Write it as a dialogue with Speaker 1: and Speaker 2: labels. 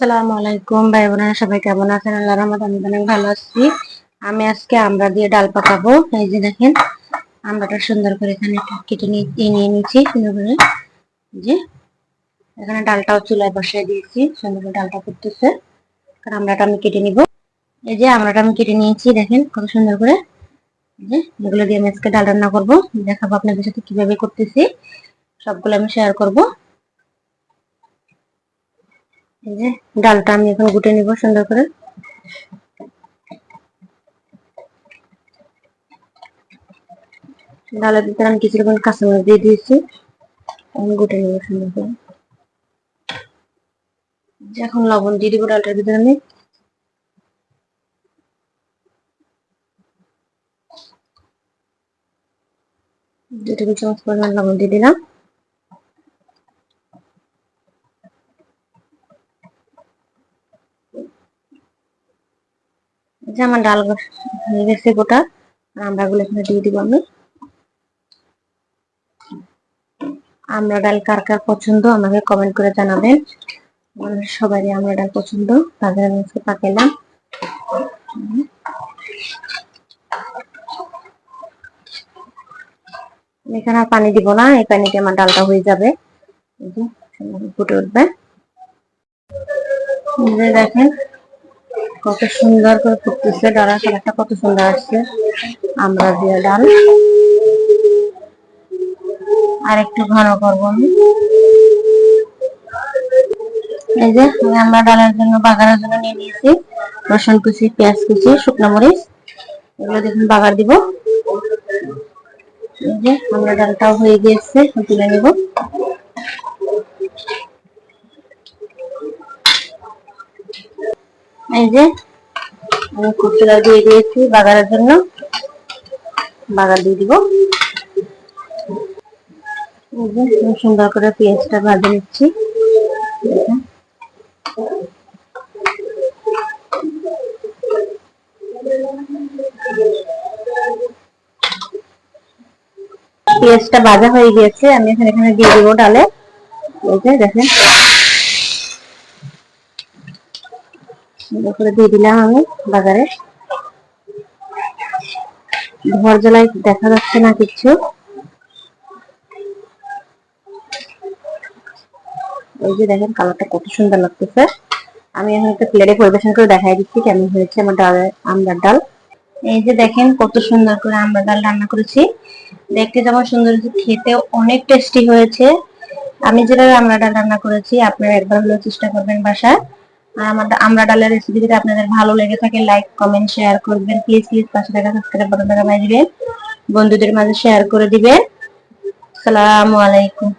Speaker 1: আসসালামু আলাইকুম ভাই বোনেরা, সবাই কেমন আছেন? আল্লাহর রহমতে আমি অনেক ভালো আছি। আমি আজকে আমড়া দিয়ে ডাল পাকাবো। এই যে দেখেন, আমড়াটা সুন্দর করে এখানে কেটে নিয়ে নিয়েছি সুন্দর করে। যে এখানে ডালটাও চুলায় বসিয়ে দিয়েছি, সুন্দর করে ডালটা ফুটতেছে। কারণ আমড়াটা আমি কেটে নিব। এই যে আমড়াটা আমি কেটে নিয়েছি, দেখেন কত সুন্দর করে। যে এগুলো দিয়ে আমি আজকে ডাল রান্না করবো, দেখাবো আপনাদের সাথে কিভাবে করতেছি। সবগুলো আমি শেয়ার করবো। এই যে ডালটা আমি এখন গুটে নিব সুন্দর করে। ডালের ভিতরে আমি কিছু রকম কাঁচামরিচ দিয়ে দিয়েছি, আমি গুটে নিব সুন্দর করে। এখন লবণ দিয়ে দিব ডালটার ভিতরে। আমি 2 টেবিল চামচ পরিমাণ লবণ দিয়ে দিলাম। যে আমার ডাল হয়ে গেছে গোটা, আমড়াগুলো এখানে দিয়ে দিব আমি। আমড়া ডাল কার কার পছন্দ আমাকে কমেন্ট করে জানাবেন। সবারই আমড়া ডাল পছন্দ, তাদের আমি আজকে পাকাইলাম। এখানে আর পানি দিব না, এই পানিতে আমার ডালটা হয়ে যাবে। ফুটে উঠবে। দেখেন কত সুন্দর করে ফুটতেছে, ডালের কালারটা কত সুন্দর আসছে। আমড়া দিয়ে ডাল আর একটু ঘন করবো আমি। এই যে আমরা ডালের জন্য বাগারের জন্য নিয়ে নিয়েছি রসুন কুচি, পেঁয়াজ কুচি, শুকনো মরিচ, এগুলো দেখুন বাগার দিব। এই যে আমরা ডালটাও হয়ে গিয়েছে, তুলে নেব। এই যে আমি কুচিটা দিয়ে দিয়েছি বাগারের জন্য, বাগার দিয়ে দিব। এই যে সুন্দর করে পেঁয়াজটা ভাজে নিচ্ছি। পেঁয়াজটা ভাজা হয়ে গিয়েছে, আমি এখানে দিয়ে দিব ডালে। এই যে দেখেন সুন্দর করে দিয়ে দিলাম আমি বাজারে। ঘর জ্বালায় দেখা যাচ্ছে না কিছু। এই যে দেখেন কালারটা কত সুন্দর লাগতেছে। আমি এখন একটা প্লেটে পরিবেশন করে দেখাই দিচ্ছি কেমন হয়েছে আমার আমড়ার ডাল। এই যে দেখেন কত সুন্দর করে আমড়ার ডাল রান্না করেছি। দেখতে যেমন সুন্দর হয়েছে, খেতেও অনেক টেস্টি হয়েছে। আমি যেভাবে আমড়া ডাল রান্না করেছি আপনারা একবার হলেও চেষ্টা করবেন বাসায়। আর আমার আমড়া ডালের রেসিপি যদি আপনাদের ভালো লেগে থাকে লাইক কমেন্ট শেয়ার করবেন। প্লিজ পাশে থাকা সাবস্ক্রাইব বাটনটা বাজিয়ে দিবেন, বন্ধুদের মাঝে শেয়ার করে দিবেন। আসসালামু আলাইকুম।